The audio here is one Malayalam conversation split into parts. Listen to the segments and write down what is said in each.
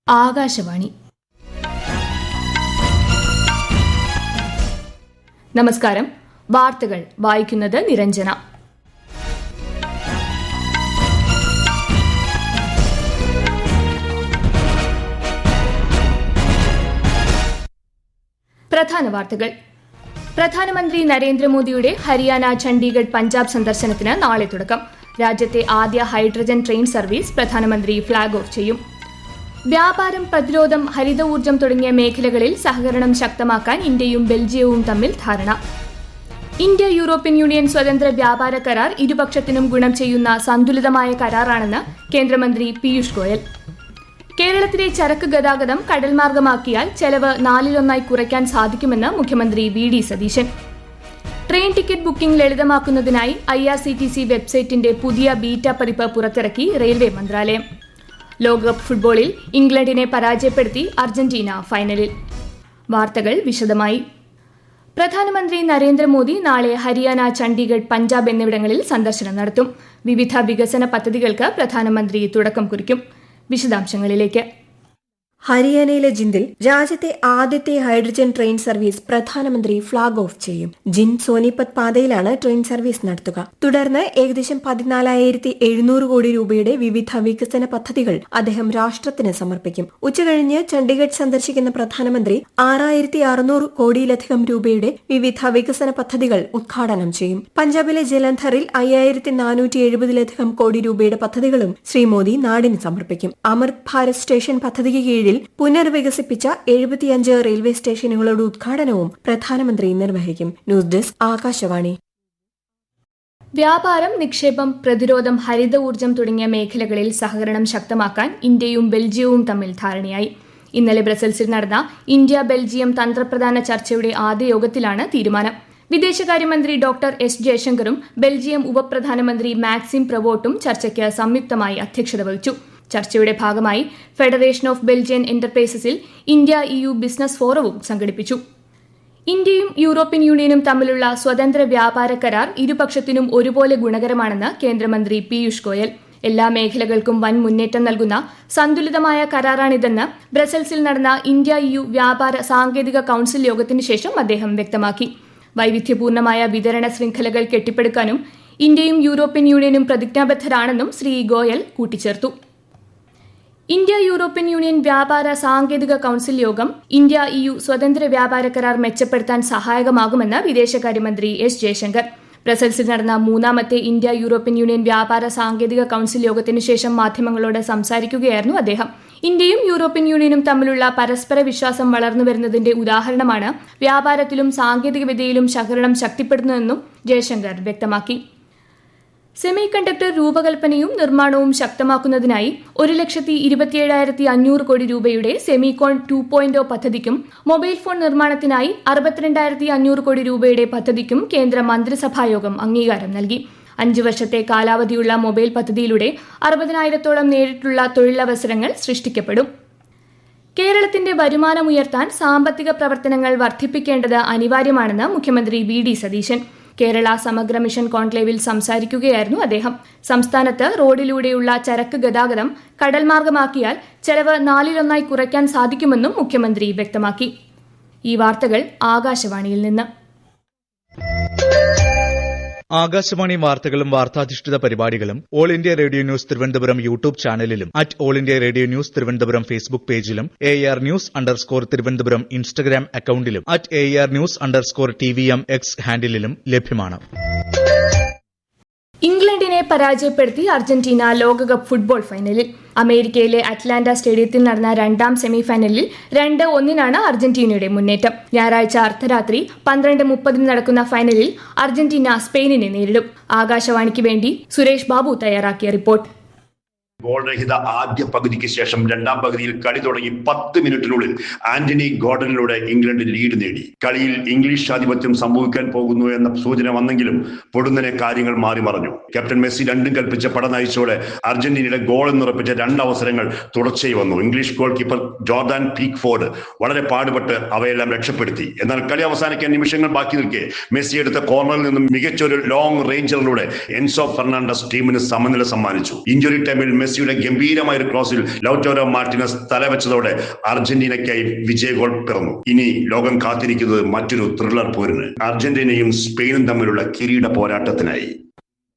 ആകാശവാണി. നമസ്കാരം. വാർത്തകൾ വായിക്കുന്നത് നിരഞ്ജന. പ്രധാന വാർത്തകൾ. പ്രധാനമന്ത്രി നരേന്ദ്രമോദിയുടെ ഹരിയാന, ചണ്ഡീഗഡ്, പഞ്ചാബ് സന്ദർശനത്തിന് നാളെ തുടക്കം. രാജ്യത്തെ ആദ്യ ഹൈഡ്രജൻ ട്രെയിൻ സർവീസ് പ്രധാനമന്ത്രി ഫ്ളാഗ് ഓഫ് ചെയ്യും. വ്യാപാരം, പ്രതിരോധം, ഹരിത ഊർജ്ജം തുടങ്ങിയ മേഖലകളിൽ സഹകരണം ശക്തമാക്കാൻ ഇന്ത്യയും ബെൽജിയവും തമ്മിൽ ധാരണ. ഇന്ത്യ യൂറോപ്യൻ യൂണിയൻ സ്വതന്ത്ര വ്യാപാര കരാർ ഇരുപക്ഷത്തിനും ഗുണം ചെയ്യുന്ന സന്തുലിതമായ കരാറാണെന്ന് കേന്ദ്രമന്ത്രി പീയൂഷ് ഗോയൽ. കേരളത്തിലെ ചരക്ക് ഗതാഗതം കടൽമാർഗമാക്കിയാൽ ചെലവ് 4-1 കുറയ്ക്കാൻ സാധിക്കുമെന്ന് മുഖ്യമന്ത്രി V D. Satheesan. Train ticket booking ലളിതമാക്കുന്നതിനായി IRCTC വെബ്സൈറ്റിന്റെ പുതിയ ബീറ്റ പതിപ്പ് പുറത്തിറക്കി റെയിൽവേ മന്ത്രാലയം. ലോകകപ്പ് ഫുട്ബോളിൽ ഇംഗ്ലണ്ടിനെ പരാജയപ്പെടുത്തി അർജന്റീന ഫൈനലിൽ. വാർത്തകൾ വിശദമായി. പ്രധാനമന്ത്രി നരേന്ദ്രമോദി നാളെ ഹരിയാന, ചണ്ഡീഗഡ്, പഞ്ചാബ് എന്നിവിടങ്ങളിൽ സന്ദർശനം നടത്തും. വിവിധ വികസന പദ്ധതികൾക്ക് പ്രധാനമന്ത്രി തുടക്കം കുറിക്കും. വിശദാംശങ്ങളിലേക്ക്. ഹരിയാനയിലെ ജിന്ദിൽ രാജ്യത്തെ ആദ്യത്തെ ഹൈഡ്രജൻ ട്രെയിൻ സർവീസ് പ്രധാനമന്ത്രി ഫ്ളാഗ് ഓഫ് ചെയ്യും. ജിന്ദ് സോനിപത് പാതയിലാണ് ട്രെയിൻ സർവീസ് നടത്തുക. തുടർന്ന് ഏകദേശം 14,700 കോടി രൂപയുടെ വിവിധ വികസന പദ്ധതികൾ അദ്ദേഹം രാഷ്ട്രത്തിന് സമർപ്പിക്കും. ഉച്ചകഴിഞ്ഞ് ചണ്ഡീഗഡ് സന്ദർശിക്കുന്ന പ്രധാനമന്ത്രി 6,600 കോടിയിലധികം രൂപയുടെ വിവിധ വികസന പദ്ധതികൾ ഉദ്ഘാടനം ചെയ്യും. പഞ്ചാബിലെ ജലന്ധറിൽ 5,470 കോടി രൂപയുടെ പദ്ധതികളും ശ്രീ മോദി നാടിന് സമർപ്പിക്കും. അമൃത് ഭാരത് സ്റ്റേഷൻ പദ്ധതിക്ക് കീഴിൽ പുനർവികസിപ്പിച്ച 75 റെയിൽവേ സ്റ്റേഷനുകളുടെ ഉദ്ഘാടനവും പ്രധാനമന്ത്രി നിർവഹിക്കും. News desk, Akashvani. വ്യാപാരം, നിക്ഷേപം, പ്രതിരോധം, ഹരിത ഊർജ്ജം തുടങ്ങിയ മേഖലകളിൽ സഹകരണം ശക്തമാക്കാൻ ഇന്ത്യയും ബെൽജിയവും തമ്മിൽ ധാരണയായി. ഇന്നലെ ബ്രസൽസിൽ നടന്ന ഇന്ത്യ ബെൽജിയം തന്ത്രപ്രധാന ചർച്ചയുടെ ആദ്യ യോഗത്തിലാണ് തീരുമാനം. വിദേശകാര്യമന്ത്രി ഡോക്ടർ എസ് ജയശങ്കറും ബെൽജിയം ഉപപ്രധാനമന്ത്രി മാക്സിം പ്രവോട്ടും ചർച്ചയ്ക്ക് സംയുക്തമായി അധ്യക്ഷത വഹിച്ചു. ചർച്ചയുടെ ഭാഗമായി ഫെഡറേഷൻ ഓഫ് ബെൽജിയൻ എന്റർപ്രൈസസിൽ ഇന്ത്യ EU ബിസിനസ് ഫോറവും സംഘടിപ്പിച്ചു. ഇന്ത്യയും യൂറോപ്യൻ യൂണിയനും തമ്മിലുള്ള സ്വതന്ത്ര വ്യാപാര കരാർ ഇരുപക്ഷത്തിനും ഒരുപോലെ ഗുണകരമാണെന്ന് കേന്ദ്രമന്ത്രി പീയൂഷ് ഗോയൽ. എല്ലാ മേഖലകൾക്കും വൻ മുന്നേറ്റം നൽകുന്ന സന്തുലിതമായ കരാറാണിതെന്ന് ബ്രസൽസിൽ നടന്ന ഇന്ത്യ EU വ്യാപാര സാങ്കേതിക കൌൺസിൽ യോഗത്തിന് ശേഷം അദ്ദേഹം വ്യക്തമാക്കി. വൈവിധ്യപൂർണമായ വിതരണ ശൃംഖലകൾ കെട്ടിപ്പടുക്കാനും ഇന്ത്യയും യൂറോപ്യൻ യൂണിയനും പ്രതിജ്ഞാബദ്ധരാണെന്നും ശ്രീ ഗോയൽ കൂട്ടിച്ചേർത്തു. ഇന്ത്യ യൂറോപ്യൻ യൂണിയൻ വ്യാപാര സാങ്കേതിക കൌൺസിൽ യോഗം ഇന്ത്യ EU സ്വതന്ത്ര വ്യാപാര കരാർ മെച്ചപ്പെടുത്താൻ സഹായകമാകുമെന്ന് വിദേശകാര്യമന്ത്രി എസ് ജയശങ്കർ. ബ്രസൽസിൽ നടന്ന 3ാമത്തെ ഇന്ത്യ യൂറോപ്യൻ യൂണിയൻ വ്യാപാര സാങ്കേതിക കൌൺസിൽ യോഗത്തിന് ശേഷം മാധ്യമങ്ങളോട് സംസാരിക്കുകയായിരുന്നു അദ്ദേഹം. ഇന്ത്യയും യൂറോപ്യൻ യൂണിയനും തമ്മിലുള്ള പരസ്പര വിശ്വാസം വളർന്നുവരുന്നതിന്റെ ഉദാഹരണമാണ് വ്യാപാരത്തിലും സാങ്കേതികവിദ്യയിലും സഹകരണം ശക്തിപ്പെടുന്നതെന്നും ജയശങ്കർ വ്യക്തമാക്കി. സെമി കണ്ടക്ടർ രൂപകൽപ്പനയും നിർമ്മാണവും ശക്തമാക്കുന്നതിനായി 1,27,500 കോടി രൂപയുടെ സെമികോൺ 2.0 പദ്ധതിക്കും മൊബൈൽ ഫോൺ നിർമ്മാണത്തിനായി 62,500 കോടി രൂപയുടെ പദ്ധതിക്കും കേന്ദ്ര മന്ത്രിസഭായോഗം അംഗീകാരം നൽകി. 5 വർഷത്തെ കാലാവധിയുള്ള മൊബൈൽ പദ്ധതിയിലൂടെ 60,000-ഓളം നേരിട്ടുള്ള തൊഴിലവസരങ്ങൾ സൃഷ്ടിക്കപ്പെടും. കേരളത്തിന്റെ വരുമാനമുയർത്താൻ സാമ്പത്തിക പ്രവർത്തനങ്ങൾ വർദ്ധിപ്പിക്കേണ്ടത് അനിവാര്യമാണെന്ന് മുഖ്യമന്ത്രി വി.ഡി. സതീശൻ. കേരള സമഗ്ര മിഷൻ കോൺക്ലേവിൽ സംസാരിക്കുകയായിരുന്നു അദ്ദേഹം. സംസ്ഥാനത്ത് റോഡിലൂടെയുള്ള ചരക്ക് ഗതാഗതം കടൽമാർഗമാക്കിയാൽ ചെലവ് 4-1 കുറയ്ക്കാൻ സാധിക്കുമെന്നും മുഖ്യമന്ത്രി വ്യക്തമാക്കി. ഈ വാർത്തകൾ ആകാശവാണിയിൽ നിന്ന്. ആകാശവാണി വാർത്തകളും വാർത്താധിഷ്ഠിത പരിപാടികളും all India radio news Thiruvananthapuram YouTube ചാനലിലും all India radio news Thiruvananthapuram Facebook പേജിലും AR News_ തിരുവനന്തപുരം ഇൻസ്റ്റഗ്രാം അക്കൌണ്ടിലും AR News_TVM X ഹാൻഡിലും ലഭ്യമാണ്. ഇംഗ്ലണ്ടിനെ പരാജയപ്പെടുത്തി അർജന്റീന ലോകകപ്പ് ഫുട്ബോൾ ഫൈനലിൽ. അമേരിക്കയിലെ അറ്റ്ലാന്റ സ്റ്റേഡിയത്തിൽ നടന്ന 2ാം സെമിഫൈനലിൽ 2-1 അർജന്റീനയുടെ മുന്നേറ്റം. ഞായറാഴ്ച അർദ്ധരാത്രി 12:30 നടക്കുന്ന ഫൈനലിൽ അർജന്റീന സ്പെയിനിനെ നേരിടും. ആകാശവാണിക്ക് വേണ്ടി സുരേഷ് ബാബു തയ്യാറാക്കിയ റിപ്പോർട്ട്. ഗോൾരഹിത ആദ്യ പകുതിക്ക് ശേഷം രണ്ടാം പകുതിയിൽ കളി തുടങ്ങി 10 മിനിറ്റിനുള്ളിൽ ആന്റണി ഗോർഡനിലൂടെ ഇംഗ്ലണ്ട് ലീഡ് നേടി. കളിയിൽ ഇംഗ്ലീഷ് ആധിപത്യം സംഭവിക്കാൻ പോകുന്നു എന്ന സൂചന വന്നെങ്കിലും പൊടുന്നനെ കാര്യങ്ങൾ മാറി മറഞ്ഞു. ക്യാപ്റ്റൻ മെസ്സി രണ്ടും കൽപ്പിച്ച പട നയിച്ചോടെ അർജന്റീനയുടെ ഗോൾ എന്നുറപ്പിച്ച 2 അവസരങ്ങൾ തുടർച്ചയായി വന്നു. ഇംഗ്ലീഷ് ഗോൾ കീപ്പർ ജോർദാൻ പീക്ക്ഫോർഡ് വളരെ പാടുപെട്ട് അവയെല്ലാം രക്ഷപ്പെടുത്തി. എന്നാൽ കളി അവസാനിക്കാൻ നിമിഷങ്ങൾ ബാക്കി നിൽക്കെ മെസ്സി എടുത്ത കോർണറിൽ നിന്നും മികച്ചൊരു ലോങ് റേഞ്ചറിലൂടെ എൻസോ ഫെർണാണ്ടസ് ടീമിന് സമനില സമ്മാനിച്ചു. ഇഞ്ചുറി ടൈമിൽ മെസ്സി മെസ്സിയുടെ ഗംഭീരമായ ഒരു ക്രോസിൽ ലൗറ്റോരോ മാർട്ടിനസ് തലവെച്ചതോടെ അർജന്റീനയ്ക്കായി വിജയ ഗോൾ പിറന്നു. ഇനി ലോകം കാത്തിരിക്കുന്നത് മറ്റൊരു ത്രില്ലർ പോരിന്, അർജന്റീനയും സ്പെയിനും തമ്മിലുള്ള കിരീട പോരാട്ടത്തിനായി.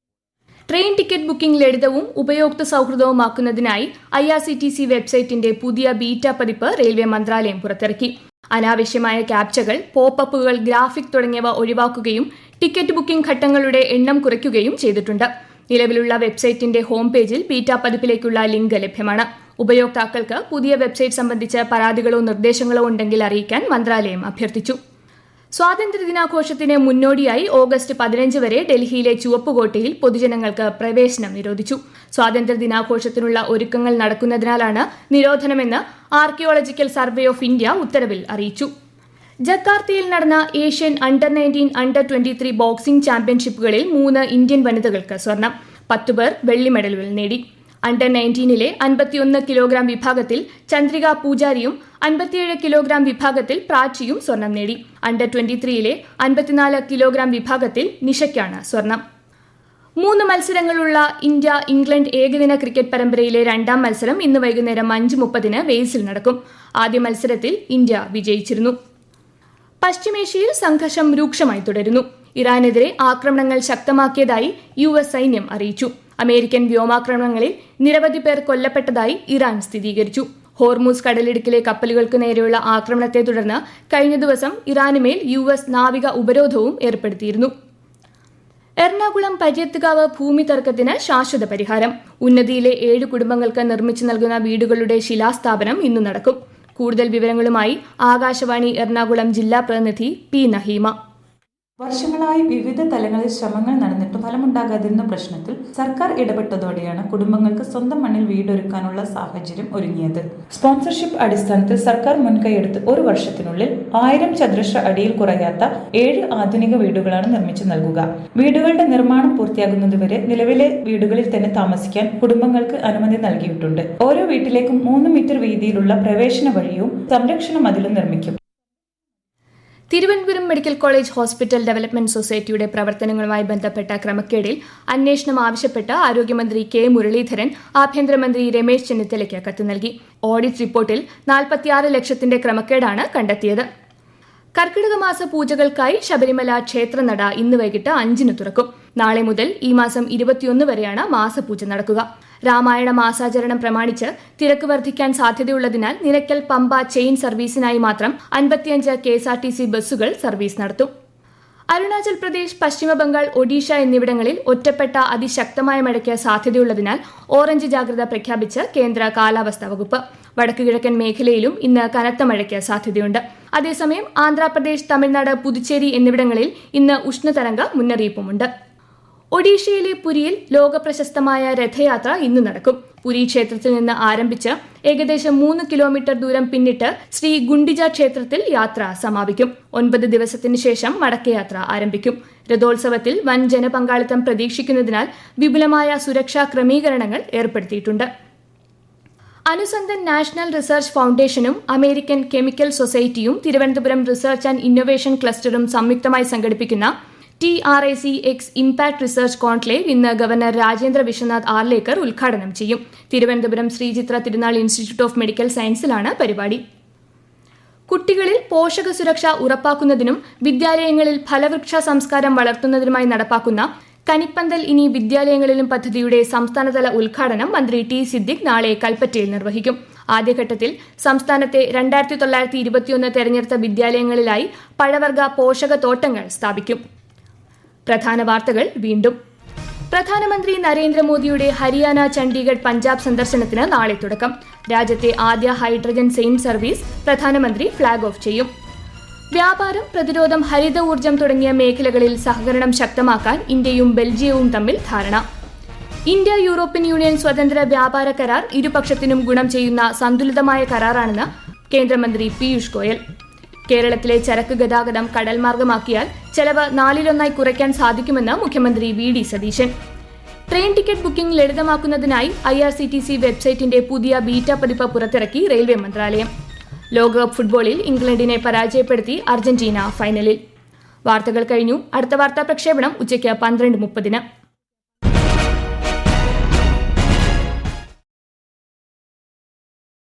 ട്രെയിൻ ടിക്കറ്റ് ബുക്കിംഗ് ലളിതവും ഉപയോക്തൃ സൗഹൃദവുമാക്കുന്നതിനായി IRCTC വെബ്സൈറ്റിന്റെ പുതിയ ബീറ്റ പതിപ്പ് റെയിൽവേ മന്ത്രാലയം പുറത്തിറക്കി. അനാവശ്യമായ ക്യാപ്ചകൾ, പോപ്പപ്പുകൾ, ഗ്രാഫിക് തുടങ്ങിയവ ഒഴിവാക്കുകയും ടിക്കറ്റ് ബുക്കിംഗ് ഘട്ടങ്ങളുടെ എണ്ണം കുറയ്ക്കുകയും ചെയ്തിട്ടുണ്ട്. നിലവിലുള്ള വെബ്സൈറ്റിന്റെ ഹോം പേജിൽ ബീറ്റ പതിപ്പിലേക്കുള്ള ലിങ്ക് ലഭ്യമാണ്. ഉപയോക്താക്കൾക്ക് പുതിയ വെബ്സൈറ്റ് സംബന്ധിച്ച് പരാതികളോ നിർദ്ദേശങ്ങളോ ഉണ്ടെങ്കിൽ അറിയിക്കാൻ മന്ത്രാലയം അഭ്യർത്ഥിച്ചു. സ്വാതന്ത്ര്യദിനാഘോഷത്തിന് മുന്നോടിയായി ഓഗസ്റ്റ് 15 വരെ ഡൽഹിയിലെ ചുവപ്പുകോട്ടയിൽ പൊതുജനങ്ങൾക്ക് പ്രവേശനം നിരോധിച്ചു. സ്വാതന്ത്ര്യദിനാഘോഷത്തിനുള്ള ഒരുക്കങ്ങൾ നടക്കുന്നതിനാലാണ് നിരോധനമെന്ന് ആർക്കിയോളജിക്കൽ സർവേ ഓഫ് ഇന്ത്യ ഉത്തരവിൽ അറിയിച്ചു. ജക്കാർത്തയിൽ നടന്ന ഏഷ്യൻ അണ്ടർ-19, അണ്ടർ-23 ബോക്സിംഗ് ചാമ്പ്യൻഷിപ്പുകളിൽ 3 ഇന്ത്യൻ വനിതകൾക്ക് സ്വർണം. 10 പേർ വെള്ളി മെഡലുകൾ നേടി. അണ്ടർ-19 51 കിലോഗ്രാം വിഭാഗത്തിൽ ചന്ദ്രിക പൂജാരിയും 57 കിലോഗ്രാം വിഭാഗത്തിൽ പ്രാച്ചിയും സ്വർണം നേടി. അണ്ടർ-23 54 കിലോഗ്രാം വിഭാഗത്തിൽ നിഷയ്ക്കാണ് സ്വർണം. 3 മത്സരങ്ങളുള്ള ഇന്ത്യ ഇംഗ്ലണ്ട് ഏകദിന ക്രിക്കറ്റ് പരമ്പരയിലെ 2ാം മത്സരം ഇന്ന് വൈകുന്നേരം 5:30 വെയിൽസിൽ നടക്കും. ആദ്യ മത്സരത്തിൽ ഇന്ത്യ വിജയിച്ചിരുന്നു. പശ്ചിമേഷ്യയിൽ സംഘർഷം രൂക്ഷമായി തുടരുന്നു. ഇറാനെതിരെ ആക്രമണങ്ങൾ ശക്തമാക്കിയതായി US സൈന്യം അറിയിച്ചു. അമേരിക്കൻ വ്യോമാക്രമണങ്ങളിൽ നിരവധി പേർ കൊല്ലപ്പെട്ടതായി ഇറാൻ സ്ഥിരീകരിച്ചു. ഹോർമൂസ് കടലിടുക്കിലെ കപ്പലുകൾക്ക് നേരെയുള്ള ആക്രമണത്തെ തുടർന്ന് കഴിഞ്ഞ ദിവസം ഇറാനുമേൽ US നാവിക ഉപരോധവും ഏർപ്പെടുത്തിയിരുന്നു. എറണാകുളം പര്യത്തുകാവ് ഭൂമി തർക്കത്തിന് ശാശ്വത പരിഹാരം. ഉന്നതിയിലെ 7 കുടുംബങ്ങൾക്ക് നിർമ്മിച്ചു നൽകുന്ന വീടുകളുടെ ശിലാസ്ഥാപനം ഇന്ന് നടക്കും. കൂടുതൽ വിവരങ്ങളുമായി ആകാശവാണി എറണാകുളം ജില്ലാ പ്രതിനിധി P. നഹീമ. വർഷങ്ങളായി വിവിധ തലങ്ങളിൽ ശ്രമങ്ങൾ നടന്നിട്ടും ഫലമുണ്ടാകാതിരുന്ന പ്രശ്നത്തിൽ സർക്കാർ ഇടപെട്ടതോടെയാണ് കുടുംബങ്ങൾക്ക് സ്വന്തം മണ്ണിൽ വീടൊരുക്കാനുള്ള സാഹചര്യം ഒരുങ്ങിയത്. സ്പോൺസർഷിപ്പ് അടിസ്ഥാനത്തിൽ സർക്കാർ മുൻകൈയെടുത്ത് 1 വർഷത്തിനുള്ളിൽ 1000 ചതുരശ്ര അടിയിൽ കുറയാത്ത 7 ആധുനിക വീടുകളാണ് നിർമ്മിച്ചു നൽകുക. വീടുകളുടെ നിർമ്മാണം പൂർത്തിയാകുന്നതുവരെ നിലവിലെ വീടുകളിൽ തന്നെ താമസിക്കാൻ കുടുംബങ്ങൾക്ക് അനുമതി നൽകിയിട്ടുണ്ട്. ഓരോ വീട്ടിലേക്കും 3 മീറ്റർ വീതിയിലുള്ള പ്രവേശന വഴിയും സംരക്ഷണ മതിലും നിർമ്മിക്കും. Thiruvananthapuram medical college hospital development സൊസൈറ്റിയുടെ പ്രവർത്തനങ്ങളുമായി ബന്ധപ്പെട്ട ക്രമക്കേടിൽ അന്വേഷണം ആവശ്യപ്പെട്ട് ആരോഗ്യമന്ത്രി K. മുരളീധരൻ ആഭ്യന്തരമന്ത്രി രമേശ് ചെന്നിത്തലയ്ക്ക് കത്ത് നൽകി. ഓഡിറ്റ് റിപ്പോർട്ടിൽ 46 ലക്ഷത്തിന്റെ ക്രമക്കേടാണ് കണ്ടെത്തിയത്. കർക്കിടക മാസ പൂജകൾക്കായി ശബരിമല ക്ഷേത്രനട ഇന്ന് വൈകിട്ട് 5 തുറക്കും. നാളെ മുതൽ ഈ മാസം 21 വരെയാണ് മാസപൂജ നടക്കുക. രാമായണ മാസാചരണം പ്രമാണിച്ച് തിരക്ക് വർദ്ധിക്കാൻ സാധ്യതയുള്ളതിനാൽ നിലയ്ക്കൽ പമ്പ ചെയിൻ സർവീസിനായി മാത്രം 55 KSRTC ബസ്സുകൾ സർവീസ് നടത്തും. അരുണാചൽ പ്രദേശ്, പശ്ചിമബംഗാൾ, ഒഡീഷ എന്നിവിടങ്ങളിൽ ഒറ്റപ്പെട്ട അതിശക്തമായ മഴയ്ക്ക് സാധ്യതയുള്ളതിനാൽ ഓറഞ്ച് ജാഗ്രത പ്രഖ്യാപിച്ച് കേന്ദ്ര കാലാവസ്ഥാ വകുപ്പ്. വടക്കു കിഴക്കൻ മേഖലയിലും ഇന്ന് കനത്ത മഴയ്ക്ക് സാധ്യതയുണ്ട്. അതേസമയം ആന്ധ്രാപ്രദേശ്, തമിഴ്നാട്, പുതുച്ചേരി എന്നിവിടങ്ങളിൽ ഇന്ന് ഉഷ്ണതരംഗ മുന്നറിയിപ്പുമുണ്ട്. ഒഡീഷയിലെ പുരിയിൽ ലോകപ്രശസ്തമായ രഥയാത്ര ഇന്ന് നടക്കും. പുരി ക്ഷേത്രത്തിൽ നിന്ന് ആരംഭിച്ച് ഏകദേശം 3 കിലോമീറ്റർ ദൂരം പിന്നിട്ട് ശ്രീ ഗുണ്ടിജ ക്ഷേത്രത്തിൽ യാത്ര സമാപിക്കും. 9 ദിവസത്തിന് ശേഷം മടക്കയാത്ര ആരംഭിക്കും. രഥോത്സവത്തിൽ വൻ ജനപങ്കാളിത്തം പ്രതീക്ഷിക്കുന്നതിനാൽ വിപുലമായ സുരക്ഷാ ക്രമീകരണങ്ങൾ ഏർപ്പെടുത്തിയിട്ടുണ്ട്. അനുസന്ധൻ നാഷണൽ റിസർച്ച് ഫൗണ്ടേഷനും അമേരിക്കൻ കെമിക്കൽ സൊസൈറ്റിയും തിരുവനന്തപുരം റിസർച്ച് ആൻഡ് ഇന്നൊവേഷൻ ക്ലസ്റ്ററും സംയുക്തമായി സംഘടിപ്പിക്കുന്ന TRACX ഇംപാക്ട് റിസർച്ച് കോൺക്ലേവ് ഇന്ന് ഗവർണർ രാജേന്ദ്ര വിശ്വനാഥ് ആർലേക്കർ ഉദ്ഘാടനം ചെയ്യും. തിരുവനന്തപുരം ശ്രീചിത്ര തിരുനാൾ ഇൻസ്റ്റിറ്റ്യൂട്ട് ഓഫ് മെഡിക്കൽ സയൻസിലാണ് പരിപാടി. കുട്ടികളിൽ പോഷക സുരക്ഷ ഉറപ്പാക്കുന്നതിനും വിദ്യാലയങ്ങളിൽ ഫലവൃക്ഷ സംസ്കാരം വളർത്തുന്നതിനുമായി നടപ്പാക്കുന്ന കനിപ്പന്തൽ ഇനി വിദ്യാലയങ്ങളിലും പദ്ധതിയുടെ സംസ്ഥാനതല ഉദ്ഘാടനം മന്ത്രി T. സിദ്ദിഖ് നാളെ കൽപ്പറ്റയിൽ നിർവഹിക്കും. ആദ്യഘട്ടത്തിൽ സംസ്ഥാനത്തെ 2921 തെരഞ്ഞെടുത്ത വിദ്യാലയങ്ങളിലായി പഴവർഗ പോഷക തോട്ടങ്ങൾ സ്ഥാപിക്കും. പ്രധാന വാർത്തകൾ വീണ്ടും. പ്രധാനമന്ത്രി നരേന്ദ്രമോദിയുടെ ഹരിയാന, ചണ്ഡീഗഡ്, പഞ്ചാബ് സന്ദർശനത്തിന് നാളെ തുടക്കം. രാജ്യത്തെ ആദ്യ ഹൈഡ്രജൻ സെയിം സർവീസ് പ്രധാനമന്ത്രി ഫ്ളാഗ് ഓഫ് ചെയ്യും. വ്യാപാരം, പ്രതിരോധം, ഹരിത ഊർജ്ജം തുടങ്ങിയ മേഖലകളിൽ സഹകരണം ശക്തമാക്കാൻ ഇന്ത്യയും ബെൽജിയവും തമ്മിൽ ധാരണ. ഇന്ത്യ യൂറോപ്യൻ യൂണിയൻ സ്വതന്ത്ര വ്യാപാര കരാർ ഇരുപക്ഷത്തിനും ഗുണം ചെയ്യുന്ന സന്തുലിതമായ കരാറാണെന്ന് കേന്ദ്രമന്ത്രി പീയൂഷ് ഗോയൽ. കേരളത്തിലെ ചരക്ക് ഗതാഗതം കടൽമാർഗമാക്കിയാൽ ചെലവ് 4-1 കുറയ്ക്കാൻ സാധിക്കുമെന്ന് മുഖ്യമന്ത്രി VD Satheesan. Train ticket booking ലളിതമാക്കുന്നതിനായി IRCTC വെബ്സൈറ്റിന്റെ പുതിയ ബീറ്റ പതിപ്പ് പുറത്തിറക്കി റെയിൽവേ മന്ത്രാലയം. ലോകകപ്പ് ഫുട്ബോളിൽ ഇംഗ്ലണ്ടിനെ പരാജയപ്പെടുത്തി അർജന്റീന ഫൈനലിൽ. വാർത്തകൾ കഴിഞ്ഞു. അടുത്ത വാർത്താ പ്രക്ഷേപണം ഉച്ചയ്ക്ക് 12:30.